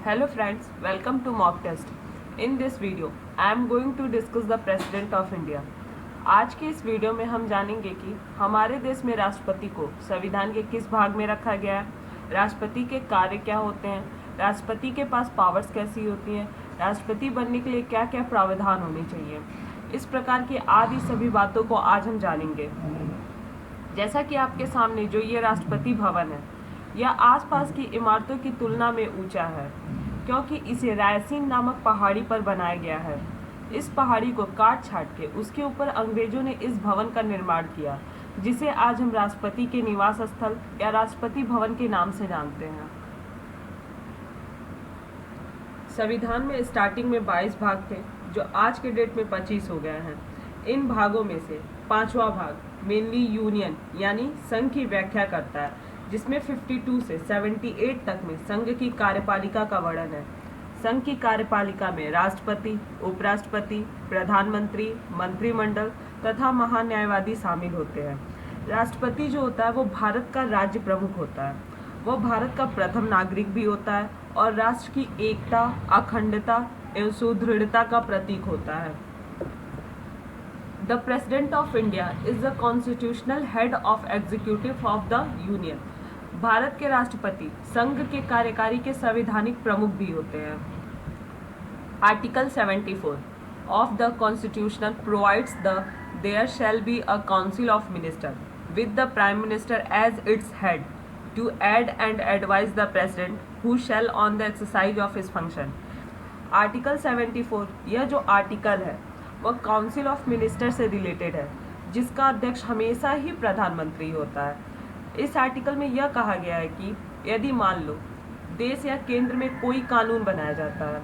Hello friends, welcome to mock test. In this video, I am going to discuss the President of India. आज के इस video में हम जानेंगे कि हमारे देश में राष्ट्रपति को संविधान के किस भाग में रखा गया है, राष्ट्रपति के कार्य क्या होते हैं, राष्ट्रपति के पास पावर्स कैसी होती हैं, राष्ट्रपति बनने के लिए क्या क्या प्रावधान होने चाहिए। इस प्रकार की आदि सभी बातों को आज हम जानेंगे। जैसा कि आपके सामने जो ये राष्ट्रपति भवन है, यह आसपास की इमारतों की तुलना में ऊंचा है क्योंकि इसे रायसीन नामक पहाड़ी पर बनाया गया है। इस पहाड़ी को काट छाट के उसके ऊपर अंग्रेजों ने इस भवन का निर्माण किया, जिसे आज हम राष्ट्रपति के निवास स्थल या राष्ट्रपति भवन के नाम से जानते हैं। संविधान में स्टार्टिंग में 22 भाग थे, जो आज के डेट में 25 हो गए हैं। इन भागों में से पांचवा भाग मेनली यूनियन यानी संघ की व्याख्या करता है, जिसमें 52 से 78 तक में संघ की कार्यपालिका का वर्णन है। संघ की कार्यपालिका में राष्ट्रपति, उपराष्ट्रपति, प्रधानमंत्री, मंत्रिमंडल तथा महान्यायवादी शामिल होते हैं। राष्ट्रपति जो होता है वो भारत का राज्य प्रमुख होता है। वह भारत का प्रथम नागरिक भी होता है और राष्ट्र की एकता, अखंडता एवं सुदृढ़ता का प्रतीक होता है। The President of India is the constitutional head of executive of the Union. Bharat के राष्ट्रपति संघ के कार्यकारी के संवैधानिक प्रमुख भी होते हैं। Article 74 of the Constitution provides there shall be a council of ministers with the Prime Minister as its head to aid and advise the President who shall on the exercise of his function. Article 74 यह जो article है वह council of minister से related है, जिसका अध्यक्ष हमेशा ही प्रधानमंत्री होता है। इस आर्टिकल में यह कहा गया है कि यदि मान लो देश या केंद्र में कोई कानून बनाया जाता है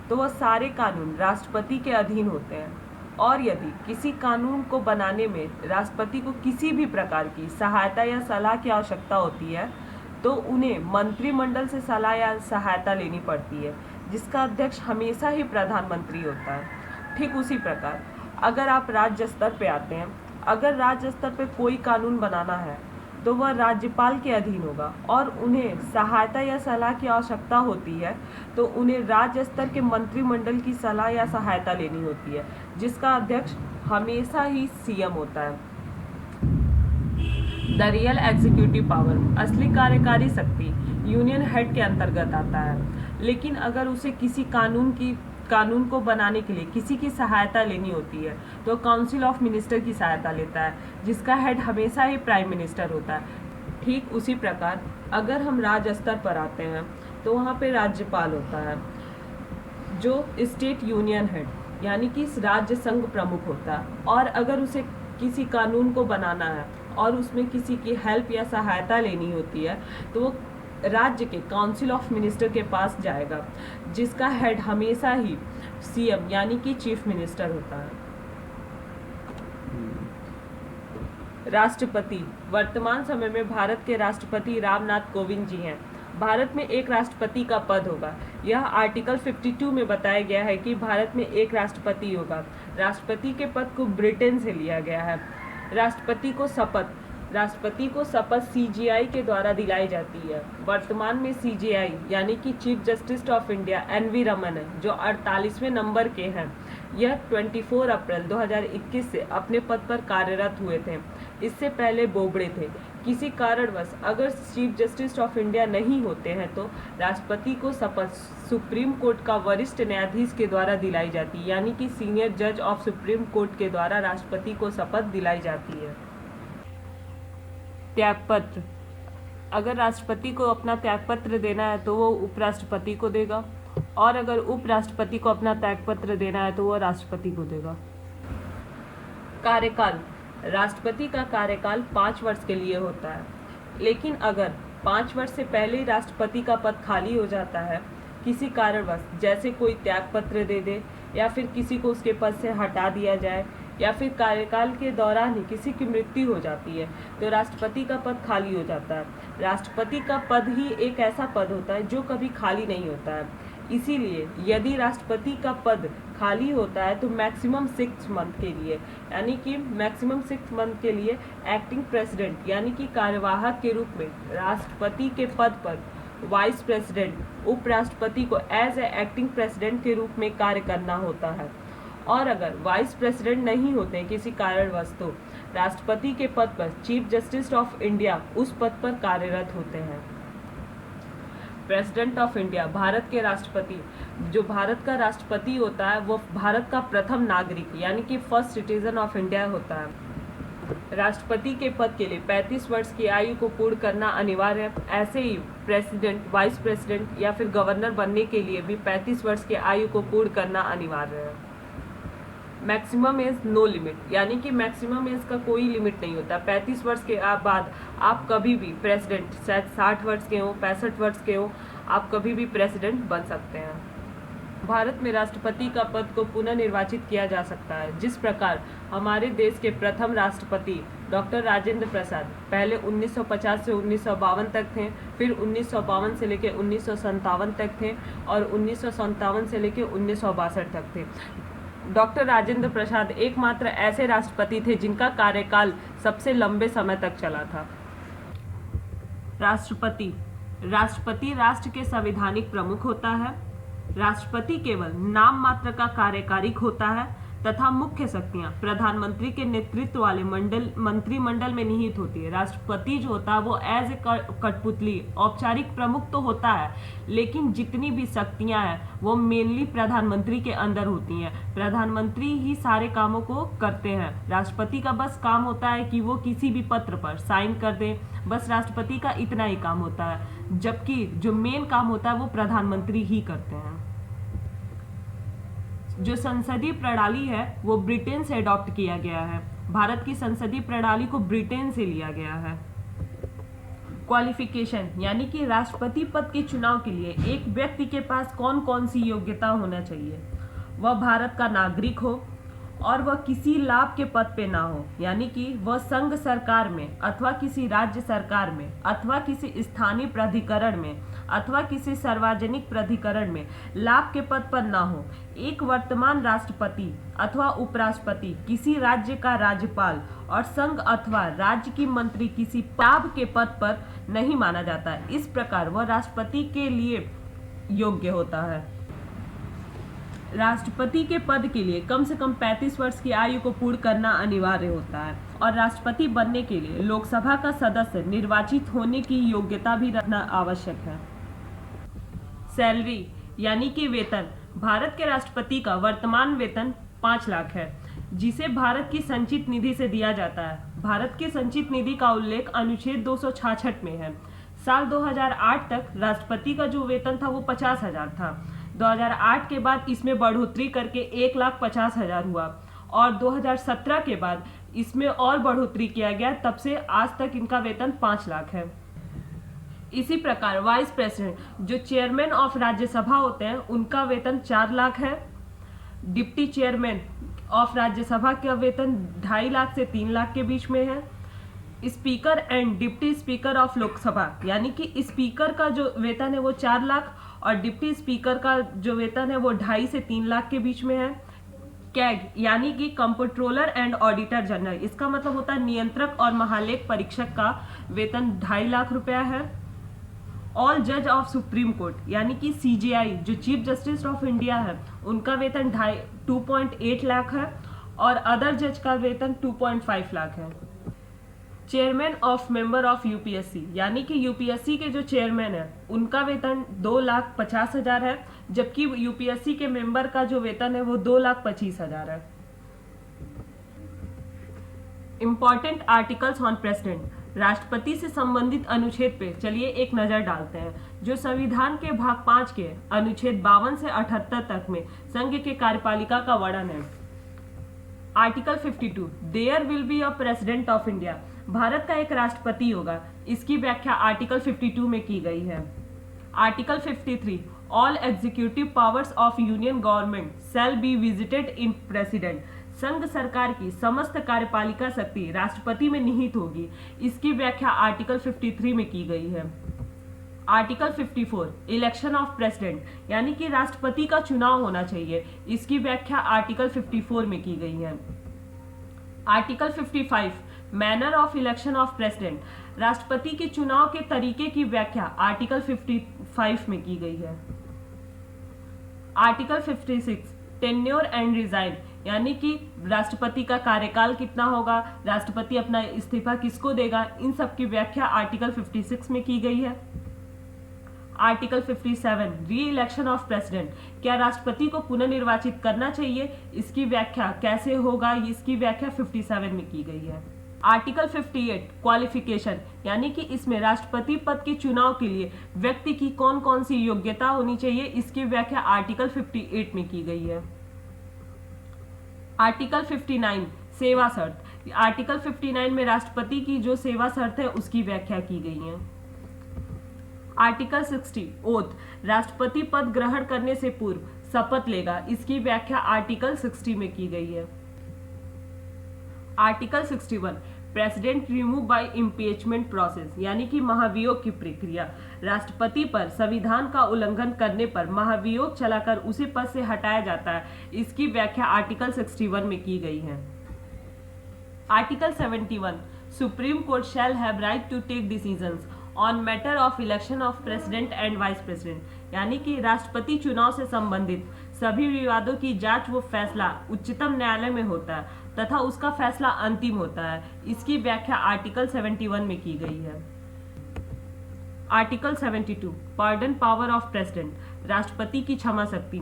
तो वह सारे कानून राष्ट्रपति के अधीन होते हैं, और यदि किसी कानून को बनाने में राष्ट्रपति को किसी भी प्रकार की सहायता या सलाह की आवश्यकता होती है तो उन्हें मंत्रिमंडल से सलाह या सहायता लेनी पड़ती है, जिसका अध्यक्ष हमेशा ही प्रधानमंत्री होता है। ठीक उसी प्रकार अगर आप राज्य स्तर पे आते हैं, अगर राज्य स्तर पे कोई कानून बनाना है तो वह राज्यपाल के अधीन होगा, और उन्हें सहायता या सलाह की आवश्यकता होती है तो उन्हें राज्य स्तर के मंत्रिमंडल की सलाह या सहायता लेनी होती है, जिसका अध्यक्ष हमेशा ही सीएम होता है। द रियल एग्जीक्यूटिव पावर असली कार्यकारी शक्ति यूनियन हेड के अंतर्गत आता है, लेकिन अगर उसे किसी कानून को बनाने के लिए किसी की सहायता लेनी होती है तो काउंसिल ऑफ मिनिस्टर की सहायता लेता है, जिसका हेड हमेशा ही प्राइम मिनिस्टर होता है। ठीक उसी प्रकार अगर हम राज्य स्तर पर आते हैं तो वहाँ पे राज्यपाल होता है, जो स्टेट यूनियन हेड यानी कि राज्य संघ प्रमुख होता है। और अगर उसे किसी कानून को बनाना है और उसमें किसी की हेल्प या सहायता लेनी होती है तो वो राज्य के काउंसिल ऑफ मिनिस्टर के पास जाएगा, जिसका हेड हमेशा ही सीएम यानी कि चीफ मिनिस्टर होता है। राष्ट्रपति वर्तमान समय में भारत के राष्ट्रपति रामनाथ कोविंद जी हैं। भारत में एक राष्ट्रपति का पद होगा। यह आर्टिकल 52 में बताया गया है कि भारत में एक राष्ट्रपति होगा। राष्ट्रपति के पद को ब्रिटेन से लिया गया है। राष्ट्रपति को शपथ सीजीआई के द्वारा दिलाई जाती है। वर्तमान में सीजीआई यानी कि chief justice of India N V Ramana है, जो 48वें नंबर के हैं। यह 24 अप्रैल 2021 से अपने पद पर कार्यरत हुए थे। इससे पहले बोबड़े थे। किसी कारणवश अगर चीफ जस्टिस ऑफ इंडिया नहीं होते हैं तो राष्ट्रपति को शपथ सुप्रीम कोर्ट का वरिष्ठ न्यायाधीश के द्वारा दिलाई जाती है, यानी कि सीनियर जज ऑफ सुप्रीम कोर्ट के द्वारा राष्ट्रपति को शपथ दिलाई जाती है। त्यागपत्र अगर राष्ट्रपति को अपना त्यागपत्र देना है तो वो उपराष्ट्रपति को देगा, और अगर उपराष्ट्रपति को अपना त्यागपत्र देना है तो वो राष्ट्रपति को देगा। कार्यकाल राष्ट्रपति का कार्यकाल 5 वर्ष के लिए होता है, लेकिन अगर 5 वर्ष से पहले ही राष्ट्रपति का पद खाली हो जाता है किसी कारणवश, जैसे कोई त्यागपत्र दे दे या फिर किसी को उसके पद से हटा दिया जाए या फिर कार्यकाल के दौरान ही किसी की मृत्यु हो जाती है, तो राष्ट्रपति का पद खाली हो जाता है। राष्ट्रपति का पद ही एक ऐसा पद होता है जो कभी खाली नहीं होता है। इसीलिए यदि राष्ट्रपति का पद खाली होता है तो मैक्सिमम 6 मंथ के लिए, यानी कि मैक्सिमम 6 मंथ के लिए एक्टिंग प्रेसिडेंट यानी कि कार्यवाहक के रूप में राष्ट्रपति के पद पर वाइस प्रेसिडेंट उपराष्ट्रपति को एज ए एक्टिंग प्रेसिडेंट के रूप में कार्य करना होता है। और अगर वाइस प्रेसिडेंट नहीं होते किसी कारणवश तो राष्ट्रपति के पद पर चीफ जस्टिस ऑफ इंडिया उस पद पर कार्यरत होते हैं। प्रेसिडेंट ऑफ इंडिया भारत के राष्ट्रपति, जो भारत का राष्ट्रपति होता है वो भारत का प्रथम नागरिक यानी कि फर्स्ट सिटीजन ऑफ इंडिया होता है। राष्ट्रपति के पद के लिए 35 वर्ष की आयु को पूर्ण करना अनिवार्य है। ऐसे ही प्रेसिडेंट, वाइस प्रेसिडेंट या फिर गवर्नर बनने के लिए भी 35 वर्ष की आयु को पूर्ण करना अनिवार्य है। मैक्सिमम एज नो लिमिट, यानी कि मैक्सिमम एज का कोई लिमिट नहीं होता। 35 वर्ष के बाद आप कभी भी प्रेसिडेंट, शायद 60 वर्ष के हो, 65 वर्ष के हो, आप कभी भी प्रेसिडेंट बन सकते हैं। भारत में राष्ट्रपति का पद को पुनः निर्वाचित किया जा सकता है, जिस प्रकार हमारे देश के प्रथम राष्ट्रपति डॉक्टर राजेंद्र प्रसाद पहले 1950 से 1952 तक थे, फिर 1952 से लेकर 1957 तक थे और 1957 से लेकर 1962 तक थे। डॉक्टर राजेंद्र प्रसाद एकमात्र ऐसे राष्ट्रपति थे जिनका कार्यकाल सबसे लंबे समय तक चला था। राष्ट्रपति राष्ट्र के संवैधानिक प्रमुख होता है। राष्ट्रपति केवल नाम मात्र का कार्यकारिक होता है तथा मुख्य शक्तियां प्रधानमंत्री के नेतृत्व वाले मंत्रिमंडल में निहित होती है। राष्ट्रपति जो होता है वो एज ए कठपुतली औपचारिक प्रमुख तो होता है, लेकिन जितनी भी शक्तियां हैं वो मेनली प्रधानमंत्री के अंदर होती हैं। प्रधानमंत्री ही सारे कामों को करते हैं। राष्ट्रपति का बस काम होता है कि वो किसी भी पत्र पर साइन कर दे, बस राष्ट्रपति का इतना ही काम होता है, जबकि जो मेन काम होता है वो प्रधानमंत्री ही करते हैं। जो संसदीय प्रणाली है वो ब्रिटेन से अडॉप्ट किया गया है। भारत की संसदीय प्रणाली को ब्रिटेन से लिया गया है। क्वालिफिकेशन, यानी कि राष्ट्रपति पद के चुनाव के लिए एक व्यक्ति के पास कौन कौन सी योग्यता होना चाहिए। वह भारत का नागरिक हो और वह किसी लाभ के पद पे ना हो, यानी कि वह संघ सरकार में अथवा किसी राज्य सरकार में अथवा किसी स्थानीय प्राधिकरण में अथवा किसी सार्वजनिक प्राधिकरण में लाभ के पद पर ना हो। एक वर्तमान राष्ट्रपति अथवा उपराष्ट्रपति किसी राज्य का राज्यपाल और संघ अथवा राज्य की मंत्री किसी लाभ के पद पर नहीं माना जाता है। इस प्रकार वह राष्ट्रपति के लिए योग्य होता है। राष्ट्रपति के पद के लिए कम से कम 35 वर्ष की आयु को पूर्ण करना अनिवार्य होता है और राष्ट्रपति बनने के लिए लोकसभा का सदस्य निर्वाचित होने की योग्यता भी रखना आवश्यक है। सैलरी, यानी कि वेतन। भारत के राष्ट्रपति का वर्तमान वेतन 5 लाख है, जिसे भारत की संचित निधि से दिया जाता है। भारत की संचित निधि का उल्लेख अनुच्छेद 266 में है। साल 2008 तक राष्ट्रपति का जो वेतन था वो 50,000 था। 2008 के बाद इसमें बढ़ोतरी करके 1,50,000 हुआ और 2017 के बाद इसमें और बढ़ोतरी किया गया, तब से आज तक इनका वेतन 5 लाख है। इसी प्रकार वाइस प्रेसिडेंट, जो चेयरमैन ऑफ राज्यसभा होते हैं, उनका वेतन 4 लाख है। डिप्टी चेयरमैन ऑफ राज्यसभा का वेतन 2.5 लाख से 3 लाख के बीच में है। Speaker and deputy speaker of Lok Sabha, यानी कि स्पीकर का जो वेतन है वो 4 लाख और डिप्टी स्पीकर का जो वेतन है वो 2.5 से 3 लाख के बीच में है। कैग, यानी कि कंप्ट्रोलर एंड ऑडिटर जनरल, इसका मतलब होता है नियंत्रक और महालेख परीक्षक का वेतन 2.5 लाख रुपया है। ऑल जज ऑफ सुप्रीम कोर्ट, यानी कि CJI, जो चीफ जस्टिस ऑफ इंडिया है, उनका वेतन 2.8 लाख है और अदर जज का वेतन 2.5 लाख है। Chairman of member of UPSC, यानी कि UPSC के जो चेयरमैन है उनका वेतन 2,50,000 है, जबकि UPSC के मेंबर का जो वेतन है वो 2,25,000 है। इंपॉर्टेंट आर्टिकल्स ऑन प्रेसिडेंट, राष्ट्रपति से संबंधित अनुच्छेद पे चलिए एक नजर डालते हैं। जो संविधान के भाग 5 के अनुच्छेद 52 से 78 तक में संघ के कार्यपालिका का वर्णन है। Article 52, there will be a president of India, Bharat का एक राष्ट्रपति होगा, इसकी व्याख्या आर्टिकल 52 में की गई है। Article 53, all executive powers of union government shall be visited in president, संघ सरकार की समस्त कार्यपालिका शक्ति राष्ट्रपति में निहित होगी, इसकी व्याख्या आर्टिकल 53 में की गई है। आर्टिकल 54, इलेक्शन ऑफ प्रेसिडेंट, यानी कि राष्ट्रपति का चुनाव होना चाहिए, इसकी व्याख्या आर्टिकल 54 में की गई है। Article 55, manner of election of president, राष्ट्रपति के चुनाव के तरीके की व्याख्या आर्टिकल 55 में की गई है। आर्टिकल 56 टेन्योर एंड रिजाइन, यानी कि राष्ट्रपति का कार्यकाल कितना होगा, राष्ट्रपति अपना इस्तीफा किसको देगा, इन सब की व्याख्या आर्टिकल 56 में की गई है। आर्टिकल 57 री इलेक्शन ऑफ प्रेसिडेंट, क्या राष्ट्रपति को पुनर्निर्वाचित करना चाहिए, इसकी व्याख्या कैसे होगा, इसकी व्याख्या 57 में की गई है। आर्टिकल 58 क्वालिफिकेशन, यानी कि इसमें राष्ट्रपति पद के चुनाव के लिए व्यक्ति की कौन कौन सी योग्यता होनी चाहिए, इसकी व्याख्या आर्टिकल 58 में की गई है। आर्टिकल 59 सेवा शर्त, आर्टिकल 59 में राष्ट्रपति की जो सेवा शर्त है उसकी व्याख्या की गई है। आर्टिकल 60 ओथ, राष्ट्रपति पद ग्रहण करने से पूर्व शपथ लेगा, इसकी व्याख्या आर्टिकल 60 में की गई है। Article 61 president remove by impeachment process, यानी कि महाभियोग की प्रक्रिया, राष्ट्रपति पर संविधान का उल्लंघन करने पर महाभियोग चलाकर उसे पद से हटाया जाता है, इसकी व्याख्या आर्टिकल 61 में की गई है। Article 71 supreme court shall have right to take decisions on matter of election of president and vice president, यानी कि राष्ट्रपति चुनाव से संबंधित सभी विवादों की जांच व फैसला उच्चतम न्यायालय में होता है तथा उसका फैसला अंतिम होता है, इसकी व्याख्या आर्टिकल 71 में की गई है। Article 72 pardon power of president, राष्ट्रपति की क्षमा शक्ति,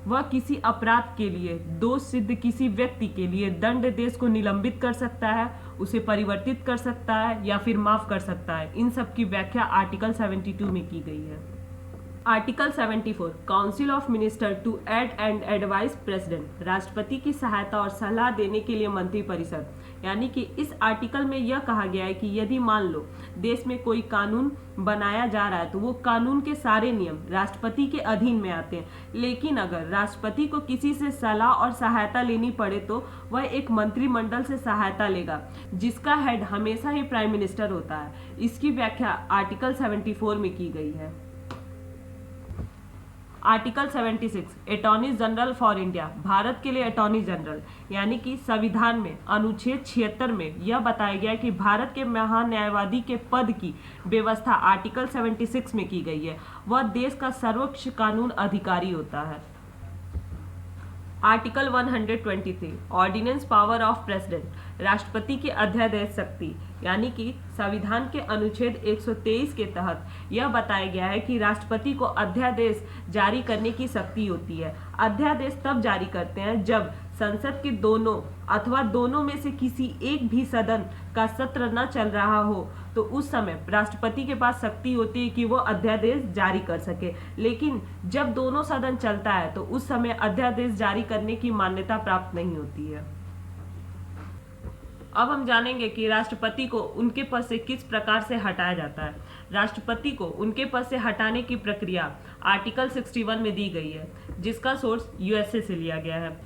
वह किसी अपराध के लिए दोष सिद्ध किसी व्यक्ति के लिए दंड देश को निलंबित कर सकता है, उसे परिवर्तित कर सकता है या फिर माफ कर सकता है, इन सब की व्याख्या आर्टिकल 72 में की गई है। Article 74 council of minister to aid and advise president, राष्ट्रपति की सहायता और सलाह देने के लिए मंत्रिपरिषद, यानी कि इस आर्टिकल में यह कहा गया है कि यदि मान लो देश में कोई कानून बनाया जा रहा है तो वो कानून के सारे नियम राष्ट्रपति के अधीन में आते हैं, लेकिन अगर राष्ट्रपति को किसी से सलाह और सहायता लेनी पड़े तो वह एक मंत्रिमंडल से सहायता लेगा, जिसका हेड हमेशा ही प्राइम मिनिस्टर होता है, इसकी व्याख्या आर्टिकल 74 में की गई है। Article 76 attorney general for India, Bharat के लिए अटॉर्नी जनरल, यानी कि संविधान में अनुच्छेद 76 में यह बताया गया कि भारत के महान्यायवादी के पद की व्यवस्था आर्टिकल 76 में की गई है, वह देश का सर्वोच्च कानून अधिकारी होता है। Article 123 ordinance power of president, राष्ट्रपति की अध्यादेश शक्ति, यानी कि संविधान के अनुच्छेद 123 के तहत यह बताया गया है कि राष्ट्रपति को अध्यादेश जारी करने की शक्ति होती है। अध्यादेश तब जारी करते हैं जब संसद के दोनों अथवा दोनों में से किसी एक भी सदन का सत्र न चल रहा हो, तो उस समय राष्ट्रपति के पास शक्ति होती है कि वो अध्यादेश जारी कर सके, लेकिन जब दोनों सदन चलता है तो उस समय अध्यादेश जारी करने की मान्यता प्राप्त नहीं होती है। अब हम जानेंगे कि राष्ट्रपति को उनके पद से किस प्रकार से हटाया जाता है। राष्ट्रपति को उनके पद से हटाने की प्रक्रिया आर्टिकल 61 में दी गई है, जिसका सोर्स यूएसए से लिया गया है।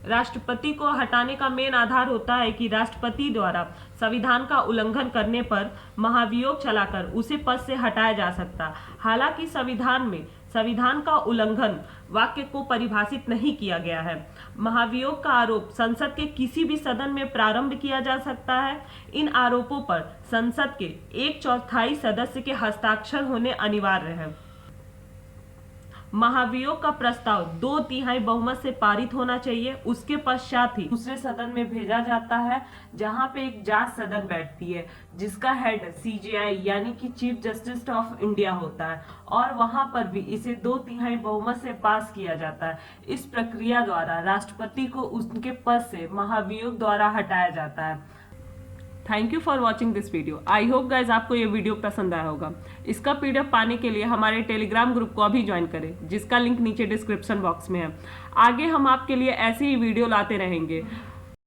राष्ट्रपति को हटाने का मेन आधार होता है कि राष्ट्रपति द्वारा संविधान का उल्लंघन करने पर महाभियोग चलाकर उसे पद से हटाया जा सकता। हालांकि संविधान का उल्लंघन वाक्य को परिभाषित नहीं किया गया है। महाभियोग का आरोप संसद के किसी भी सदन में प्रारंभ किया जा सकता है। इन आरोपों पर संसद के 1/4 सदस्य के हस्ताक्षर होने अनिवार्य है। महाभियोग का प्रस्ताव 2/3 बहुमत से पारित होना चाहिए। उसके पश्चात ही दूसरे सदन में भेजा जाता है, जहां पे एक जांच सदन बैठती है जिसका हेड सीजेआई यानी कि चीफ जस्टिस ऑफ इंडिया होता है, और वहां पर भी इसे 2/3 बहुमत से पास किया जाता है। इस प्रक्रिया द्वारा राष्ट्रपति को उनके पद से महाभियोग द्वारा हटाया जाता है। Thank you for watching this video. I hope guys आपको ये वीडियो पसंद आया होगा। इसका पीडीएफ पाने के लिए हमारे टेलीग्राम ग्रुप को अभी ज्वाइन करें, जिसका लिंक नीचे डिस्क्रिप्शन बॉक्स में है। आगे हम आपके लिए ऐसे ही वीडियो लाते रहेंगे।